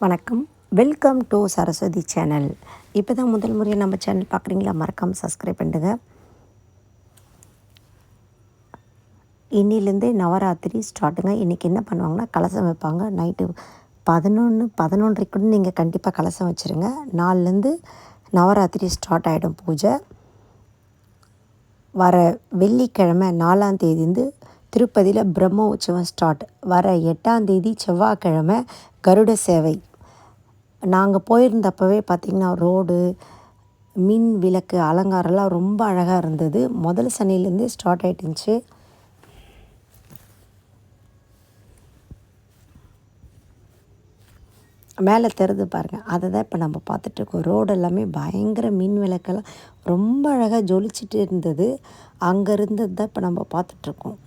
வணக்கம். Welcome to Saraswati channel. இப்போ தான் முதல் முறையாக நம்ம சேனல் பார்க்குறீங்களா? மறக்காமல் சப்ஸ்கிரைப் பண்ணுங்க. இன்னிலேருந்தே நவராத்திரி ஸ்டார்ட்டுங்க. இன்றைக்கி என்ன பண்ணுவாங்கன்னா, கலசம் வைப்பாங்க. நைட்டு 11:30 கூட நீங்கள் கண்டிப்பாக கலசம் வச்சுருங்க. நாலுலேருந்து நவராத்திரி ஸ்டார்ட் ஆகிடும் பூஜை. வர வெள்ளிக்கிழமை 4ஆம் தேதி திருப்பதியில் பிரம்ம உற்சவம் ஸ்டார்ட். வர 8ஆம் தேதி செவ்வாய்க்கிழமை கருட சேவை. நாங்கள் போயிருந்தப்பவே பார்த்திங்கன்னா ரோடு, மின் விளக்கு அலங்காரம்லாம் ரொம்ப அழகாக இருந்தது. முதல் சனிலேருந்தே ஸ்டார்ட் ஆகிட்டுருந்துச்சு. மேலே தெரிது பாருங்கள், அதை தான் இப்போ நம்ம பார்த்துட்ருக்கோம். ரோடு எல்லாமே பயங்கர மின் விளக்கெல்லாம் ரொம்ப அழகாக ஜொலிச்சிட்டு இருந்தது. அங்கே இருந்தது தான் இப்போ நம்ம பார்த்துட்ருக்கோம்.